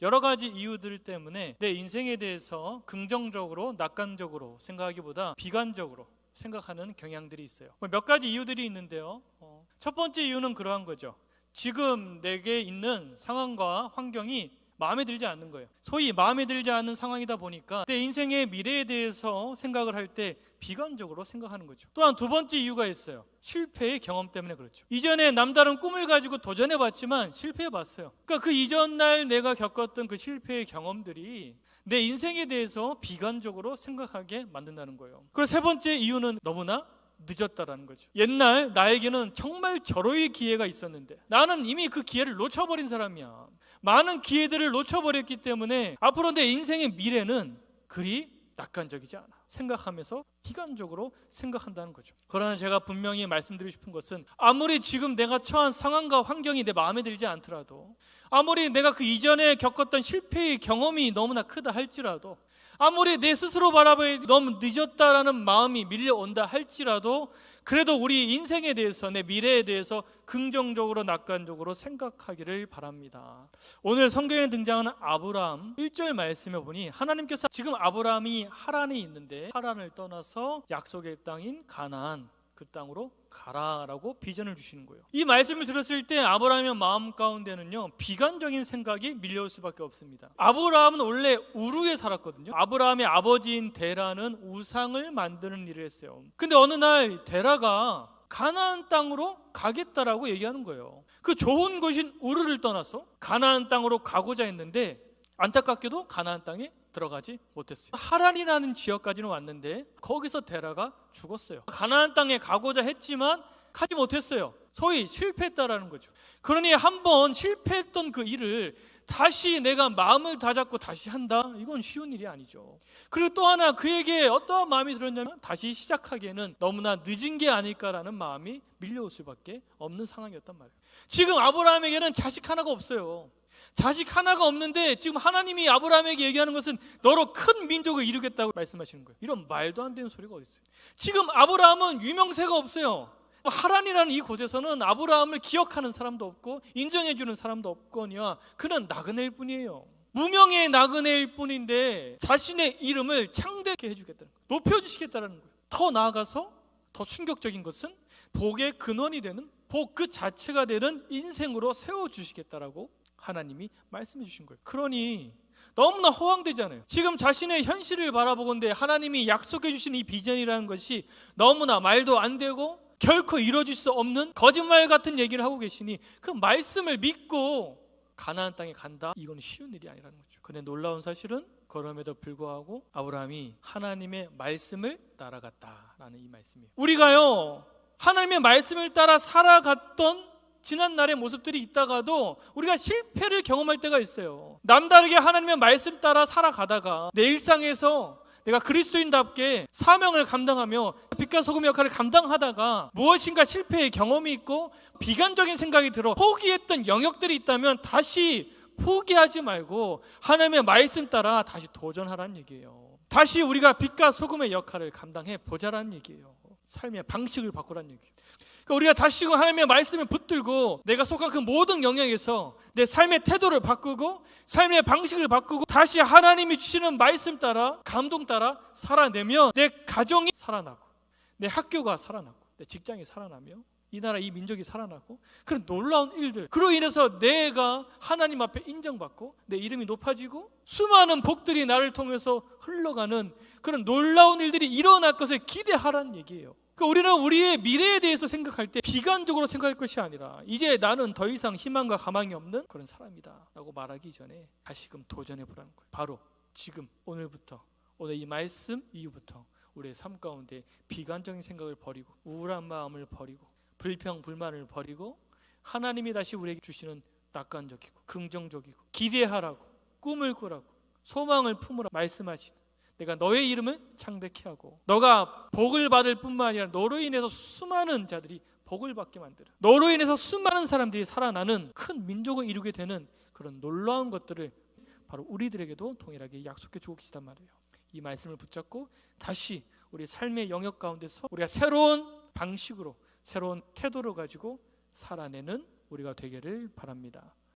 여러 가지 이유들 때문에 내 인생에 대해서 긍정적으로, 낙관적으로 생각하기보다 비관적으로 생각하는 경향들이 있어요. 몇 가지 이유들이 있는데요. 첫 번째 이유는 그러한 거죠. 지금 내게 있는 상황과 환경이 마음에 들지 않는 거예요. 소위 마음에 들지 않는 상황이다 보니까 내 인생의 미래에 대해서 생각을 할 때 비관적으로 생각하는 거죠. 또한 두 번째 이유가 있어요. 실패의 경험 때문에 그렇죠. 이전에 남다른 꿈을 가지고 도전해봤지만 실패해봤어요. 그러니까 그 이전날 내가 겪었던 그 실패의 경험들이 내 인생에 대해서 비관적으로 생각하게 만든다는 거예요. 그리고 세 번째 이유는 너무나 늦었다라는 거죠. 옛날 나에게는 정말 절호의 기회가 있었는데 나는 이미 그 기회를 놓쳐버린 사람이야. 많은 기회들을 놓쳐버렸기 때문에 앞으로 내 인생의 미래는 그리 낙관적이지 않아 생각하면서 비관적으로 생각한다는 거죠. 그러나 제가 분명히 말씀드리고 싶은 것은 아무리 지금 내가 처한 상황과 환경이 내 마음에 들지 않더라도, 아무리 내가 그 이전에 겪었던 실패의 경험이 너무나 크다 할지라도, 아무리 내 스스로 바라보기 너무 늦었다라는 마음이 밀려온다 할지라도 그래도 우리 인생에 대해서, 내 미래에 대해서 긍정적으로, 낙관적으로 생각하기를 바랍니다. 오늘 성경에 등장하는 아브라함 1절 말씀에 보니 하나님께서 지금 아브라함이 하란에 있는데 하란을 떠나서 약속의 땅인 가나안, 그 땅으로 가라라고 비전을 주시는 거예요. 이 말씀을 들었을 때 아브라함의 마음 가운데는요, 비관적인 생각이 밀려올 수밖에 없습니다. 아브라함은 원래 우르에 살았거든요. 아브라함의 아버지인 데라는 우상을 만드는 일을 했어요. 근데 어느 날 데라가 가나안 땅으로 가겠다라고 얘기하는 거예요. 그 좋은 곳인 우르를 떠나서 가나안 땅으로 가고자 했는데 안타깝게도 가나안 땅에 들어가지 못했어요. 하란이라는 지역까지는 왔는데 거기서 데라가 죽었어요. 가나안 땅에 가고자 했지만 가지 못했어요. 소위 실패했다라는 거죠. 그러니 한번 실패했던 그 일을 다시 내가 마음을 다잡고 다시 한다? 이건 쉬운 일이 아니죠. 그리고 또 하나 그에게 어떠한 마음이 들었냐면 다시 시작하기에는 너무나 늦은 게 아닐까라는 마음이 밀려올 수밖에 없는 상황이었단 말이에요. 지금 아브라함에게는 자식 하나가 없어요. 자식 하나가 없는데 지금 하나님이 아브라함에게 얘기하는 것은 너로 큰 민족을 이루겠다고 말씀하시는 거예요. 이런 말도 안 되는 소리가 어디 있어요. 지금 아브라함은 유명세가 없어요. 하란이라는 이 곳에서는 아브라함을 기억하는 사람도 없고 인정해주는 사람도 없거니와 그는 나그네일 뿐이에요. 무명의 나그네일 뿐인데 자신의 이름을 창대케 해주겠다는 거예요. 높여주시겠다는 거예요. 더 나아가서 더 충격적인 것은 복의 근원이 되는, 복 그 자체가 되는 인생으로 세워주시겠다라고 하나님이 말씀해 주신 거예요. 그러니 너무나 허황되잖아요. 지금 자신의 현실을 바라보건대 하나님이 약속해 주신 이 비전이라는 것이 너무나 말도 안 되고 결코 이루어질 수 없는 거짓말 같은 얘기를 하고 계시니 그 말씀을 믿고 가나안 땅에 간다? 이건 쉬운 일이 아니라는 거죠. 근데 놀라운 사실은 그럼에도 불구하고 아브라함이 하나님의 말씀을 따라갔다라는 이 말씀이에요. 우리가요, 하나님의 말씀을 따라 살아갔던 지난날의 모습들이 있다가도 우리가 실패를 경험할 때가 있어요. 남다르게 하나님의 말씀 따라 살아가다가 내 일상에서 내가 그리스도인답게 사명을 감당하며 빛과 소금의 역할을 감당하다가 무엇인가 실패의 경험이 있고 비관적인 생각이 들어 포기했던 영역들이 있다면 다시 포기하지 말고 하나님의 말씀 따라 다시 도전하라는 얘기예요. 다시 우리가 빛과 소금의 역할을 감당해 보자라는 얘기예요. 삶의 방식을 바꾸라는 얘기예요. 그러니까 우리가 다시금 하나님의 말씀을 붙들고 내가 속한 그 모든 영역에서 내 삶의 태도를 바꾸고 삶의 방식을 바꾸고 다시 하나님이 주시는 말씀 따라 감동 따라 살아내며 내 가정이 살아나고 내 학교가 살아나고 내 직장이 살아나며 이 나라 이 민족이 살아나고 그런 놀라운 일들, 그로 인해서 내가 하나님 앞에 인정받고 내 이름이 높아지고 수많은 복들이 나를 통해서 흘러가는 그런 놀라운 일들이 일어날 것을 기대하라는 얘기예요. 그러니까 우리는 우리의 미래에 대해서 생각할 때 비관적으로 생각할 것이 아니라 이제 나는 더 이상 희망과 가망이 없는 그런 사람이다 라고 말하기 전에 다시금 도전해 보라는 거예요. 바로 지금 오늘부터, 오늘 이 말씀 이후부터 우리의 삶 가운데 비관적인 생각을 버리고 우울한 마음을 버리고 불평 불만을 버리고 하나님이 다시 우리에게 주시는 낙관적이고 긍정적이고 기대하라고 꿈을 꾸라고 소망을 품으라 말씀하시는, 내가 너의 이름을 창대케 하고 너가 복을 받을 뿐만 아니라 너로 인해서 수많은 자들이 복을 받게 만들어 너로 인해서 수많은 사람들이 살아나는 큰 민족을 이루게 되는 그런 놀라운 것들을 바로 우리들에게도 동일하게 약속해 주고 계시단 말이에요. 이 말씀을 붙잡고 다시 우리 삶의 영역 가운데서 우리가 새로운 방식으로 새로운 태도를 가지고 살아내는 우리가 되기를 바랍니다.